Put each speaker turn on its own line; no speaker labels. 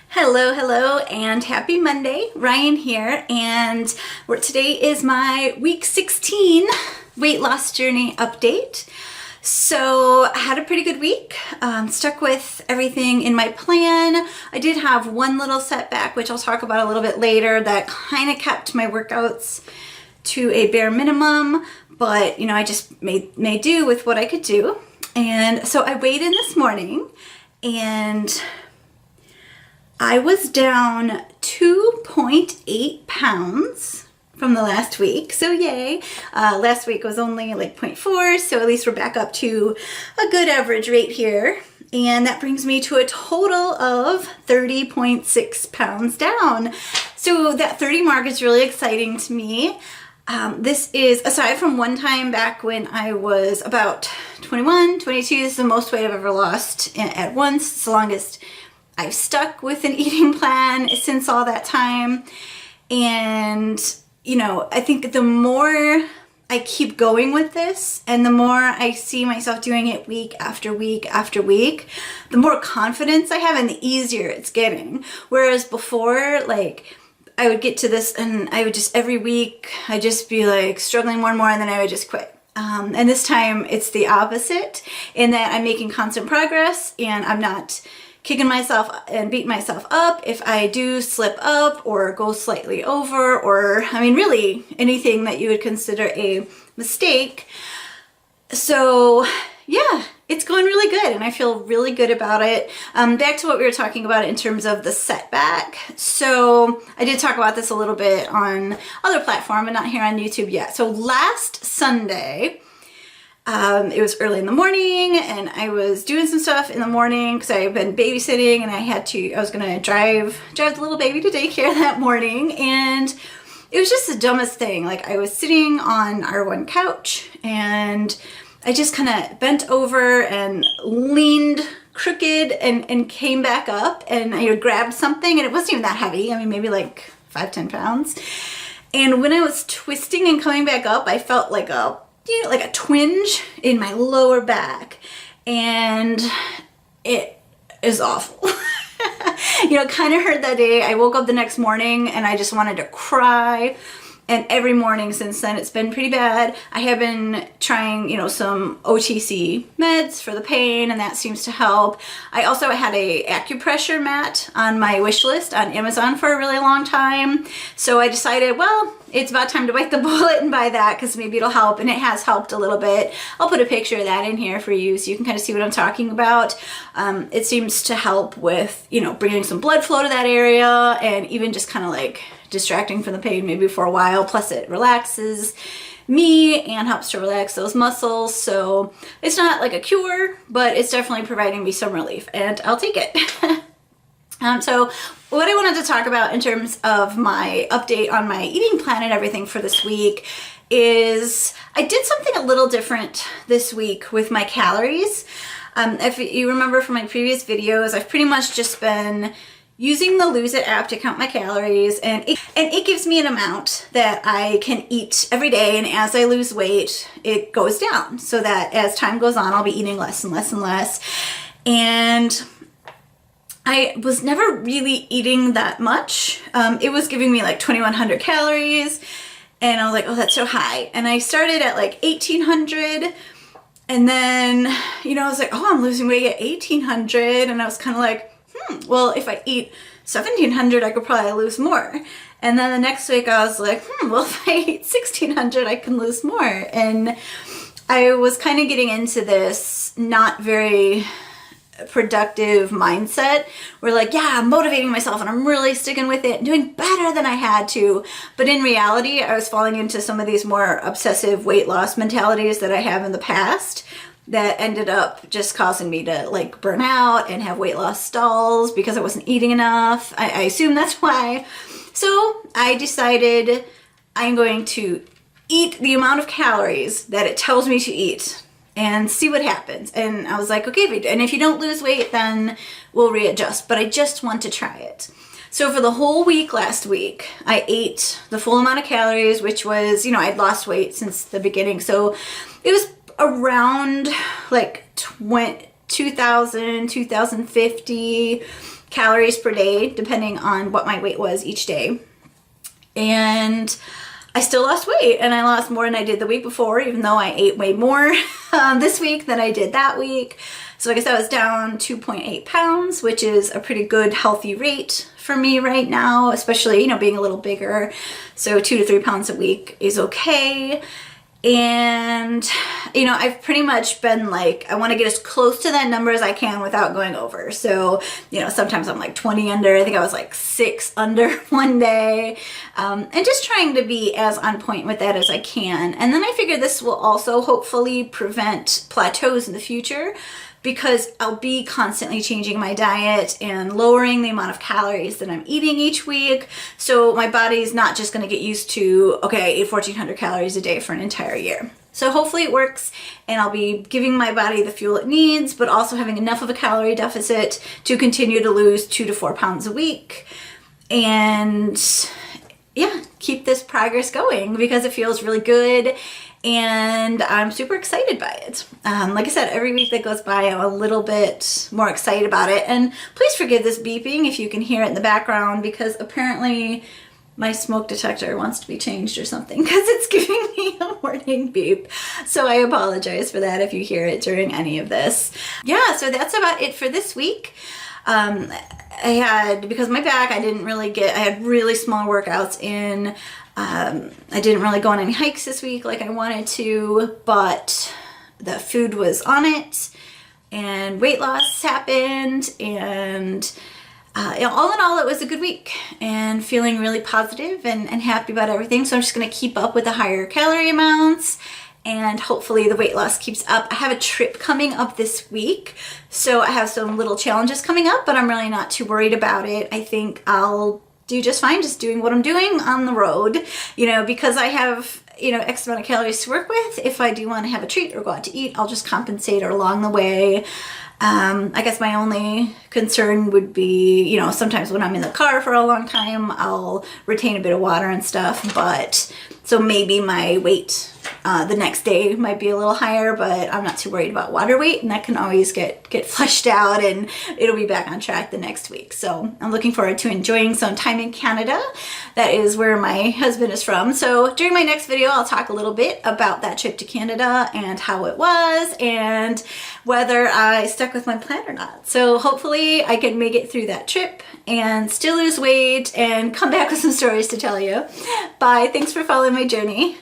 Hello, hello, and happy Monday. Ryan here, and today is my week 16 weight loss journey update. So I had a pretty good week, stuck with everything in my plan. I did have one little setback, which I'll talk about a little bit later, that kind of kept my workouts to a bare minimum, but I just made do with what I could do. And so I weighed in this morning, and I was down 2.8 pounds from the last week, so yay. Last week was only like 0.4, so at least we're back up to a good average rate here. And that brings me to a total of 30.6 pounds down. So that 30 mark is really exciting to me. This is, aside from one time back when I was about 21, 22, this is the most weight I've ever lost at once. It's the longest I've stuck with an eating plan since all that time. And, I think the more I keep going with this and the more I see myself doing it week after week after week, the more confidence I have and the easier it's getting. Whereas before, I would get to this and I would just, every week, I'd just be struggling more and more, and then I would just quit. And this time it's the opposite, in that I'm making constant progress and I'm not kicking myself and beating myself up if I do slip up or go slightly over, or really anything that you would consider a mistake. So yeah, it's going really good and I feel really good about it. Back to what we were talking about in terms of the setback. So I did talk about this a little bit on other platform, but not here on YouTube yet. So last Sunday, it was early in the morning and I was doing some stuff in the morning because I've been babysitting, and I was gonna drive the little baby to daycare that morning, and it was just the dumbest thing. I was sitting on our one couch and I just kind of bent over and leaned crooked and came back up, and I grabbed something, and it wasn't even that heavy. Maybe 5-10 pounds. And when I was twisting and coming back up, I felt like a twinge in my lower back, and it is awful. Kind of hurt that day. I woke up the next morning and I just wanted to cry. And every morning since then, it's been pretty bad. I have been trying, some OTC meds for the pain, and that seems to help. I also had a acupressure mat on my wish list on Amazon for a really long time. So I decided, well, it's about time to bite the bullet and buy that, because maybe it'll help, and it has helped a little bit. I'll put a picture of that in here for you so you can kind of see what I'm talking about. It seems to help with, bringing some blood flow to that area, and even just kind of distracting from the pain maybe for a while. Plus it relaxes me and helps to relax those muscles. So it's not like a cure, but it's definitely providing me some relief, and I'll take it. So what I wanted to talk about in terms of my update on my eating plan and everything for this week is I did something a little different this week with my calories. If you remember from my previous videos, I've pretty much just been using the Lose It app to count my calories, and it gives me an amount that I can eat every day, and as I lose weight, it goes down, so that as time goes on, I'll be eating less and less and less. And I was never really eating that much. It was giving me 2,100 calories, and I was like, oh, that's so high. And I started at 1,800, and then, I was like, oh, I'm losing weight at 1,800, and I was kind of like, well, if I eat 1,700, I could probably lose more. And then the next week I was like, well, if I eat 1,600, I can lose more. And I was kind of getting into this not very productive mindset where yeah, I'm motivating myself and I'm really sticking with it and doing better than I had to. But in reality, I was falling into some of these more obsessive weight loss mentalities that I have in the past, that ended up just causing me to burn out and have weight loss stalls because I wasn't eating enough. I assume that's why. So I decided I'm going to eat the amount of calories that it tells me to eat and see what happens. And I was like, okay, and if you don't lose weight, then we'll readjust. But I just want to try it. So for the whole week last week, I ate the full amount of calories, which was, I'd lost weight since the beginning. So it was around 2,000, 2,050 calories per day, depending on what my weight was each day. And I still lost weight, and I lost more than I did the week before, even though I ate way more this week than I did that week. So I guess I was down 2.8 pounds, which is a pretty good healthy rate for me right now, especially, you know, being a little bigger. So 2 to 3 pounds a week is okay. And, you know, I've pretty much been like, I want to get as close to that number as I can without going over. So, you know, sometimes I'm like 20 under. I think I was like 6 under one day. And just trying to be as on point with that as I can. And then I figure this will also hopefully prevent plateaus in the future, because I'll be constantly changing my diet and lowering the amount of calories that I'm eating each week. So my body's not just going to get used to, okay, I ate 1,400 calories a day for an entire year. So hopefully it works, and I'll be giving my body the fuel it needs, but also having enough of a calorie deficit to continue to lose 2 to 4 pounds a week. And yeah, keep this progress going, because it feels really good. And I'm super excited by it. Like I said, every week that goes by, I'm a little bit more excited about it. And please forgive this beeping if you can hear it in the background, because apparently my smoke detector wants to be changed or something, because it's giving me a warning beep. So I apologize for that if you hear it during any of this. Yeah, so that's about it for this week. Because my back, I had really small workouts in. I didn't really go on any hikes this week like I wanted to, but the food was on it, and weight loss happened, and all in all, it was a good week, and feeling really positive and happy about everything. So I'm just going to keep up with the higher calorie amounts, and hopefully the weight loss keeps up. I have a trip coming up this week, so I have some little challenges coming up, but I'm really not too worried about it. I think I'll do just fine just doing what I'm doing on the road, you know, because I have, you know, X amount of calories to work with. If I do want to have a treat or go out to eat, I'll just compensate along the way. I guess my only concern would be, you know, sometimes when I'm in the car for a long time, I'll retain a bit of water and stuff, but so maybe my weight the next day might be a little higher, but I'm not too worried about water weight, and that can always get flushed out, and it'll be back on track the next week. So I'm looking forward to enjoying some time in Canada. That is where my husband is from. So during my next video, I'll talk a little bit about that trip to Canada and how it was, and whether I stuck with my plan or not. So hopefully I can make it through that trip and still lose weight and come back with some stories to tell you. Bye. Thanks for following my journey.